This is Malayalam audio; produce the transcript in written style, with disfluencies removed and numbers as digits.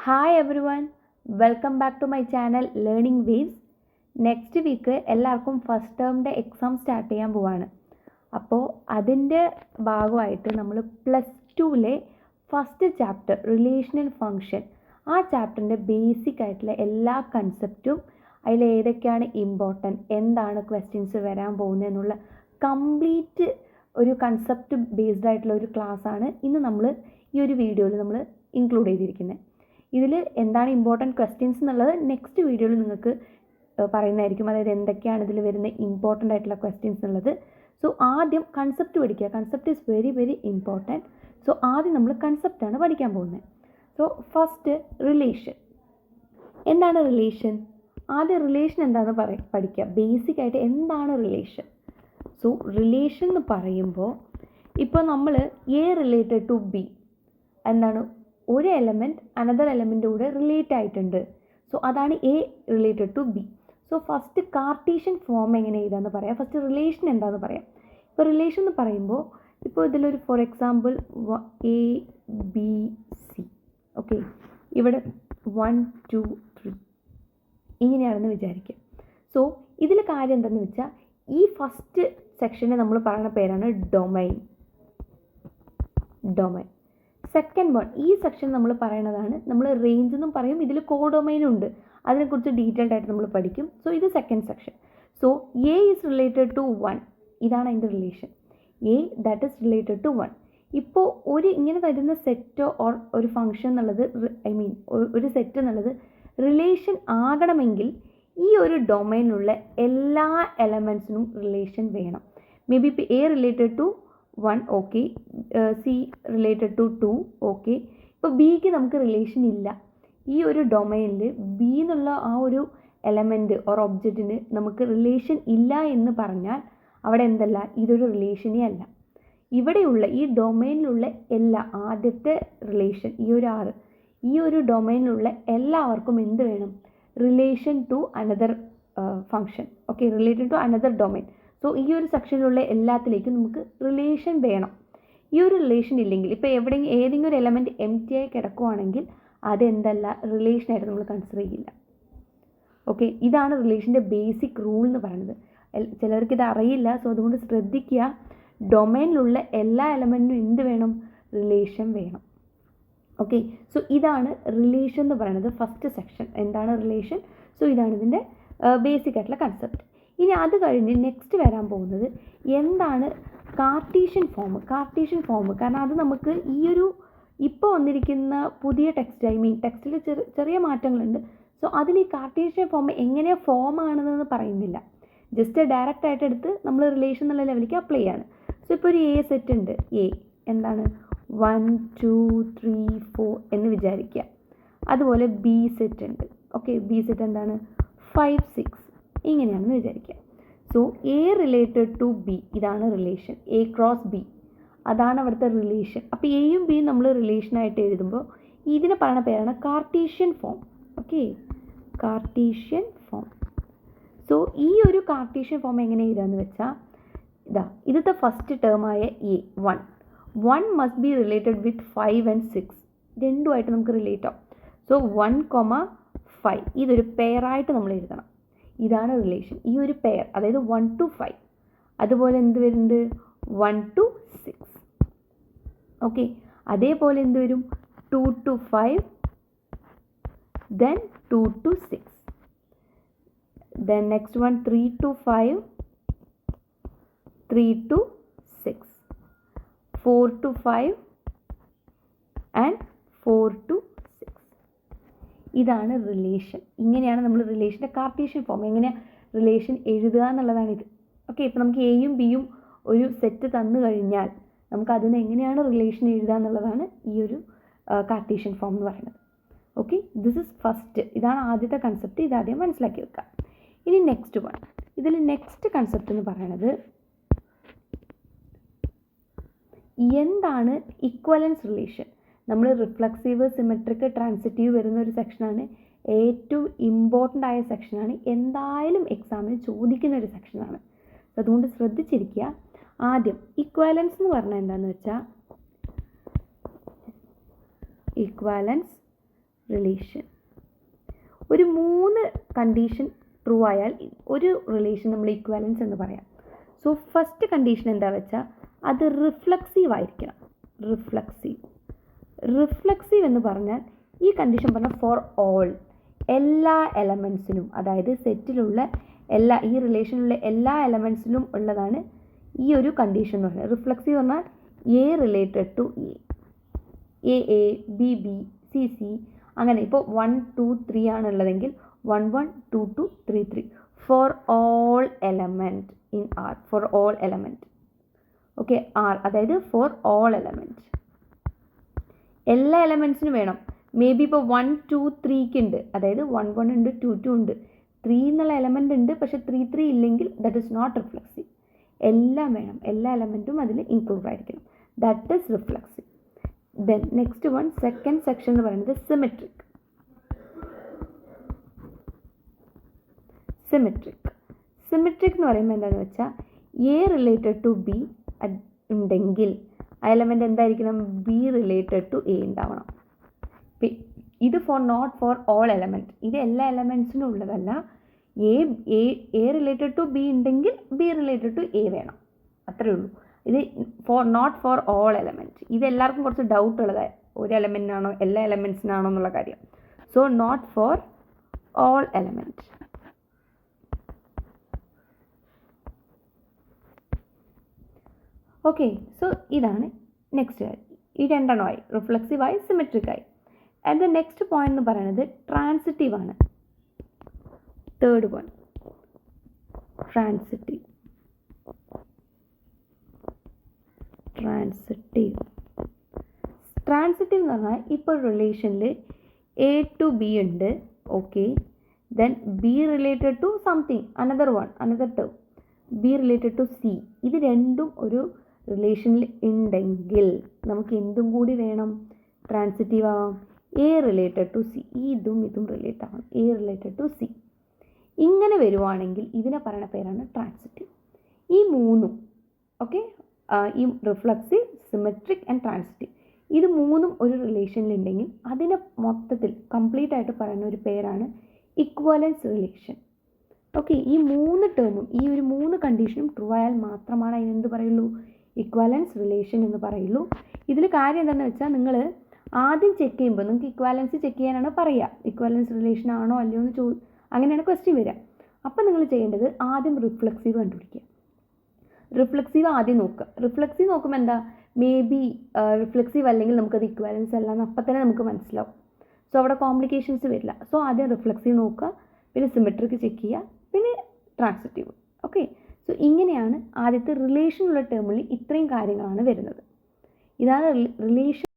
Hi everyone, welcome back to my channel learning waves. Next week എല്ലാവർക്കും ഫസ്റ്റ് ടേമിൻ്റെ എക്സാം സ്റ്റാർട്ട് ചെയ്യാൻ പോവാണ്. അപ്പോൾ അതിൻ്റെ ഭാഗമായിട്ട് നമ്മൾ +2 ഫസ്റ്റ് ചാപ്റ്റർ റിലേഷണൽ ഫങ്ഷൻ, ആ ചാപ്റ്ററിൻ്റെ ബേസിക് ആയിട്ടുള്ള എല്ലാ കൺസെപ്റ്റും അതിൽ ഏതൊക്കെയാണ് ഇമ്പോർട്ടൻറ്റ്, എന്താണ് ക്വസ്റ്റ്യൻസ് വരാൻ പോകുന്നത് എന്നുള്ള കംപ്ലീറ്റ് ഒരു കൺസെപ്റ്റ് ബേസ്ഡ് ആയിട്ടുള്ള ഒരു ക്ലാസ്സാണ് ഇന്ന് നമ്മൾ ഈ ഒരു വീഡിയോയിൽ നമ്മൾ ഇൻക്ലൂഡ് ചെയ്തിരിക്കുന്നത്. ഇതിൽ എന്താണ് ഇമ്പോർട്ടൻറ്റ് ക്വസ്റ്റ്യൻസ് എന്നുള്ളത് നെക്സ്റ്റ് വീഡിയോയിൽ നിങ്ങൾക്ക് പറയുന്നതായിരിക്കും, അതായത് എന്തൊക്കെയാണ് ഇതിൽ വരുന്ന ഇമ്പോർട്ടൻ്റ് ആയിട്ടുള്ള ക്വസ്റ്റ്യൻസ് എന്നുള്ളത്. സോ ആദ്യം കൺസെപ്റ്റ് പഠിക്കുക. Concept is very very important. So ആദ്യം നമ്മൾ കൺസെപ്റ്റാണ് പഠിക്കാൻ പോകുന്നത്. So first relation. എന്താണ് റിലേഷൻ? ആദ്യം റിലേഷൻ എന്താണെന്ന് പഠിക്കുക. ബേസിക് ആയിട്ട് എന്താണ് റിലേഷൻ? സോ റിലേഷൻ എന്ന് പറയുമ്പോൾ ഇപ്പോൾ നമ്മൾ എ റിലേറ്റഡ് ടു ബി, എന്താണ്, ഒരു എലമെൻറ്റ് അനദർ എലമെൻ്റ് കൂടെ റിലേറ്റ് ആയിട്ടുണ്ട്. സോ അതാണ് A related to B. So first Cartesian form എങ്ങനെ എഴുതാമെന്ന് പറയാം. ഫസ്റ്റ് റിലേഷൻ എന്താണെന്ന് പറയാം. ഇപ്പോൾ റിലേഷൻ എന്ന് പറയുമ്പോൾ ഇപ്പോൾ ഇതിലൊരു for example A B C, okay, ഇവിടെ 1 2 3 ഇങ്ങനെയാണെന്ന് വിചാരിക്കുക. സോ ഇതിൽ കാര്യം എന്താണെന്ന് വെച്ചാൽ ഈ ഫസ്റ്റ് സെക്ഷനെ നമ്മൾ പറയുന്ന പേരാണ് ഡൊമൈൻ. സെക്കൻഡ് വൺ, ഈ സെക്ഷൻ നമ്മൾ പറയുന്നതാണ് നമ്മൾ റേഞ്ച് എന്നും പറയും. ഇതിൽ കോഡൊമൈനും ഉണ്ട്, അതിനെക്കുറിച്ച് ഡീറ്റെയിൽഡ് ആയിട്ട് നമ്മൾ പഠിക്കും. സോ ഇത് second section. So A is related to 1, ഇതാണ് അതിൻ്റെ relation. A that is related to 1. ഇപ്പോൾ ഒരു ഇങ്ങനെ വരുന്ന സെറ്റോ ഓർ ഒരു ഫങ്ഷൻ എന്നുള്ളത്, ഒരു സെറ്റ് എന്നുള്ളത് റിലേഷൻ ആകണമെങ്കിൽ ഈ ഒരു ഡൊമൈനിലുള്ള എല്ലാ എലമെൻസിനും റിലേഷൻ വേണം. മേ ബി ഇപ്പോൾ A related to 1, okay, C related to 2, okay. ഇപ്പോൾ ബിക്ക് നമുക്ക് റിലേഷൻ ഇല്ല. ഈ ഒരു ഡൊമൈനിൽ ബി എന്നുള്ള ആ ഒരു എലമെൻറ്റ് ഓർ ഒബ്ജക്റ്റിന് നമുക്ക് റിലേഷൻ ഇല്ല എന്ന് പറഞ്ഞാൽ അവിടെ എന്തല്ല, ഇതൊരു റിലേഷനേ അല്ല. ഇവിടെയുള്ള ഈ ഡൊമൈനിലുള്ള എല്ലാ, ആദ്യത്തെ റിലേഷൻ ഈ ഒരു 6, ഈ ഒരു ഡൊമൈനിലുള്ള എല്ലാവർക്കും എന്ത് വേണം? Relation to another function, okay, related to another domain. So ഈ ഒരു സെക്ഷനിലുള്ള എല്ലാത്തിലേക്കും നമുക്ക് റിലേഷൻ വേണം. ഈ ഒരു റിലേഷൻ ഇല്ലെങ്കിൽ, ഇപ്പോൾ ഏതെങ്കിലും ഒരു എലമെൻറ്റ് എംപ്റ്റി ആയി കിടക്കുവാണെങ്കിൽ അതെന്തല്ല, റിലേഷനായിട്ട് നമ്മൾ കൺസിഡർ ചെയ്യില്ല. ഓക്കെ, ഇതാണ് റിലേഷൻ്റെ ബേസിക് റൂൾ എന്ന് പറയുന്നത്. ചിലർക്ക് ഇത് അറിയില്ല. സോ അതുകൊണ്ട് ശ്രദ്ധിക്കുക, ഡൊമൈനിലുള്ള എല്ലാ എലമെൻറ്റിനും എന്ത് വേണം? റിലേഷൻ വേണം. ഓക്കെ, സോ ഇതാണ് റിലേഷൻ എന്ന് പറയുന്നത് ഫസ്റ്റ് സെക്ഷൻ. എന്താണ് റിലേഷൻ? സോ ഇതാണ് ഇതിൻ്റെ ബേസിക് ആയിട്ടുള്ള കൺസെപ്റ്റ്. ഇനി അത് കഴിഞ്ഞ് നെക്സ്റ്റ് വരാൻ പോകുന്നത് എന്താണ് കാർട്ടീഷ്യൻ ഫോം. കാരണം അത് നമുക്ക് ഈ ഒരു ഇപ്പോൾ വന്നിരിക്കുന്ന പുതിയ ടെക്സ്റ്റിൽ ചെറിയ മാറ്റങ്ങളുണ്ട്. സോ അതിൽ ഈ കാർട്ടീഷ്യൻ ഫോം എങ്ങനെയാണ് ഫോം ആണെന്ന് പറയുന്നില്ല. ജസ്റ്റ് ഡയറക്റ്റ് ആയിട്ട് എടുത്ത് നമ്മൾ റിലേഷൻ എന്നുള്ള ലെവലിലേക്ക് അപ്ലൈ ചെയ്യാണ്. സോ ഇപ്പോൾ ഒരു എ സെറ്റ് ഉണ്ട്. എ എന്താണ് 1 2 3 4 എന്ന് വിചാരിക്കുക. അതുപോലെ ബി സെറ്റ് ഉണ്ട്. ഓക്കെ, ബി സെറ്റ് എന്താണ് 5 6 ഇങ്ങനെയാണെന്ന് വിചാരിക്കുക. So A related to B, ഇതാണ് റിലേഷൻ. എ ക്രോസ് ബി, അതാണ് അവിടുത്തെ റിലേഷൻ. അപ്പോൾ എയും ബിയും നമ്മൾ റിലേഷനായിട്ട് എഴുതുമ്പോൾ ഇതിനെ പറയുന്ന പേരാണ് Cartesian form. Okay, Cartesian form. So ഈ ഒരു കാർട്ടീഷ്യൻ ഫോം എങ്ങനെ എഴുതാമെന്ന് വെച്ചാൽ ഇതത്തെ ഫസ്റ്റ് ടേമായ A 1 must be related with 5 and 6, രണ്ടുമായിട്ട് നമുക്ക് റിലേറ്റ് ആവും. സോ 1, 5 ഇതൊരു പെയറായിട്ട് നമ്മൾ എഴുതണം. ഇതാണ് റിലേഷൻ. ഈ ഒരു പെയർ, അതായത് 1 to 5. അതുപോലെ എന്ത് വരുന്നുണ്ട്? 1 to 6. ഓക്കെ, അതേപോലെ എന്ത് വരും? 2 to 5, then 2 to 6, then next one 3 to 5, 3 to 6, 4 to 5 and 4 to 6. ഇതാണ് റിലേഷൻ. ഇങ്ങനെയാണ് നമ്മൾ റിലേഷൻ്റെ കാർട്ടീഷ്യൻ ഫോം, എങ്ങനെയാണ് റിലേഷൻ എഴുതുക എന്നുള്ളതാണിത്. ഓക്കെ, ഇപ്പോൾ നമുക്ക് എയും ബിയും ഒരു സെറ്റ് തന്നു കഴിഞ്ഞാൽ നമുക്ക് അതിന് എങ്ങനെയാണ് റിലേഷൻ എഴുതുക എന്നുള്ളതാണ് ഈ ഒരു കാർട്ടീഷ്യൻ ഫോം എന്ന് പറയുന്നത്. Okay, this is first. ഇതാണ് ആദ്യത്തെ കൺസെപ്റ്റ്. ഇതാദ്യം മനസ്സിലാക്കി വെക്കുക. ഇനി നെക്സ്റ്റ് വൺ. ഇതിൽ നെക്സ്റ്റ് കൺസെപ്റ്റ് എന്ന് പറയുന്നത് എന്താണ് ഇക്വലൻസ് റിലേഷൻ. നമ്മൾ റിഫ്ലക്സീവ്, സിമെട്രിക്, ട്രാൻസിറ്റീവ് വരുന്ന ഒരു സെക്ഷനാണ്. ഏറ്റവും ഇമ്പോർട്ടൻ്റ് ആയ സെക്ഷനാണ്. എന്തായാലും എക്സാമിന് ചോദിക്കുന്ന ഒരു സെക്ഷനാണ്. അതുകൊണ്ട് ശ്രദ്ധിച്ചിരിക്കുക. ആദ്യം ഇക്വാലൻസ് എന്ന് പറഞ്ഞാൽ എന്താണെന്ന് വെച്ചാൽ, ഇക്വാലൻസ് റിലേഷൻ. ഒരു 3 കണ്ടീഷൻ ട്രൂ ആയാൽ ഒരു റിലേഷൻ നമ്മൾ ഇക്വാലൻസ് എന്ന് പറയാം. സോ ഫസ്റ്റ് കണ്ടീഷൻ എന്താ വെച്ചാൽ അത് റിഫ്ലക്സീവ് ആയിരിക്കണം. റിഫ്ലക്സീവ് എന്ന് പറഞ്ഞാൽ ഈ കണ്ടീഷൻ പറഞ്ഞാൽ ഫോർ ഓൾ, എല്ലാ എലമെൻസിനും, അതായത് സെറ്റിലുള്ള ഈ റിലേഷനിലുള്ള എല്ലാ എലമെൻസിലും ഉള്ളതാണ് ഈ ഒരു കണ്ടീഷൻ എന്ന് പറയുന്നത്. റിഫ്ലക്സീവ് പറഞ്ഞാൽ A related to A, B, C, അങ്ങനെ. ഇപ്പോൾ 1, 2, 3 ആണുള്ളതെങ്കിൽ 1, 1, 2, 2, 3, 3 for all element in R, for all element. Okay, R അതായത് ഫോർ ഓൾ എലമെൻറ്റ്, എല്ലാ എലമെൻസിനും വേണം. മേ ബി ഇപ്പോൾ 1, 2, 3 ഉണ്ട്, അതായത് 1, 1 ഉണ്ട്, 2, 2 ഉണ്ട്, 3 എന്നുള്ള എലമെൻ്റ് ഉണ്ട്, പക്ഷേ 3, 3 ഇല്ലെങ്കിൽ ദാറ്റ് ഇസ് നോട്ട് റിഫ്ലക്സീവ്. എല്ലാം വേണം, എല്ലാ എലമെൻറ്റും അതിൽ ഇൻക്ലൂഡ് ആയിരിക്കണം. That is reflexive. Then next one, second section എന്ന് പറയുന്നത് സിമെട്രിക്. സിമെട്രിക് എന്ന് പറയുമ്പോൾ എന്താണെന്ന് വെച്ചാൽ എ റിലേറ്റഡ് ടു ബി ഉണ്ടെങ്കിൽ ആ എലമെൻ്റ് എന്തായിരിക്കണം? ബി റിലേറ്റഡ് ടു എ ഉണ്ടാവണം. ഇത് നോട്ട് ഫോർ ഓൾ എലമെൻറ്റ്, ഇത് എല്ലാ എലമെൻസിനും ഉള്ളതല്ല. എ റിലേറ്റഡ് ടു ബി ഉണ്ടെങ്കിൽ ബി റിലേറ്റഡ് ടു എ വേണം, അത്രേ ഉള്ളൂ. ഇത് നോട്ട് ഫോർ ഓൾ എലമെൻറ്റ്. ഇത് എല്ലാവർക്കും കുറച്ച് ഡൗട്ട് ഉള്ളതായി, ഒരു എലമെൻറ്റിനാണോ എല്ലാ എലമെൻസിനാണോ എന്നുള്ള കാര്യം. So not for all element. Okay, so ഇതാണ് നെക്സ്റ്റ്. ഈ രണ്ടെണ്ണമായി, റിഫ്ലക്സീവായി, സിമെട്രിക്കായി. ആൻഡ് ദ നെക്സ്റ്റ് പോയിന്റ് എന്ന് പറയുന്നത് ട്രാൻസിറ്റീവ് ആണ്. തേർഡ് വൺ, ട്രാൻസിറ്റീവ് എന്ന് പറഞ്ഞാൽ ഇപ്പോൾ റിലേഷനിൽ എ ടു ബി ഉണ്ട്. Okay, then B related to something, another term B related to C. ഇത് രണ്ടും ഒരു റിലേഷനിൽ ഉണ്ടെങ്കിൽ നമുക്ക് എന്തും കൂടി വേണം? ട്രാൻസിറ്റീവ് ആവാം. എ റിലേറ്റഡ് ടു സി, ഇതും റിലേറ്റ് ആവണം, എ റിലേറ്റഡ് ടു സി. ഇങ്ങനെ വരുവാണെങ്കിൽ ഇതിനെ പറയുന്ന പേരാണ് ട്രാൻസിറ്റീവ്. ഈ മൂന്നും, ഓക്കെ, ഈ റിഫ്ലക്സീവ്, സിമെട്രിക് ആൻഡ് ട്രാൻസിറ്റീവ്, ഇത് മൂന്നും ഒരു റിലേഷനിലുണ്ടെങ്കിൽ അതിനെ മൊത്തത്തിൽ കംപ്ലീറ്റ് ആയിട്ട് പറയുന്ന ഒരു പേരാണ് ഇക്വലൻസ് റിലേഷൻ. ഓക്കെ, ഈ 3 ടേമും, ഈ ഒരു 3 കണ്ടീഷനും ട്രൂ ആയാൽ മാത്രമാണ് അതിനെന്ത് പറയുള്ളൂ? ഇക്വലൻസ് റിലേഷൻ എന്ന് പറയുള്ളൂ. ഇതിൽ കാര്യം എന്താണെന്ന് വെച്ചാൽ നിങ്ങൾ ആദ്യം ചെക്ക് ചെയ്യുമ്പോൾ നിങ്ങൾക്ക് ഇക്വാലൻസി ചെക്ക് ചെയ്യാനാണ് പറയുക. ഇക്വാലൻസ് റിലേഷൻ ആണോ അല്ലയോ എന്ന് അങ്ങനെയാണ് ക്വസ്റ്റ്യൻ വരിക. അപ്പം നിങ്ങൾ ചെയ്യേണ്ടത് ആദ്യം റിഫ്ലക്സീവ് കണ്ടുപിടിക്കുക. റിഫ്ലക്സീവ് ആദ്യം നോക്കുക. റിഫ്ലക്സീവ് നോക്കുമ്പോൾ എന്താ, മേ ബി റിഫ്ലക്സീവ് അല്ലെങ്കിൽ നമുക്കത് ഇക്വാലൻസ് അല്ല എന്ന് അപ്പം തന്നെ നമുക്ക് മനസ്സിലാവും. സോ അവിടെ കോംപ്ലിക്കേഷൻസ് വരില്ല. സോ ആദ്യം റിഫ്ലക്സീവ് നോക്കുക, പിന്നെ സിമെട്രിക് ചെക്ക് ചെയ്യുക, പിന്നെ ട്രാൻസിറ്റീവ്. ഓക്കെ, സോ ഇങ്ങനെയാണ് ആദ്യത്തെ റിലേഷനുള്ള ടേമിൽ ഇത്രയും കാര്യങ്ങളാണ് വരുന്നത്. ഇതാണ് റിലേഷൻ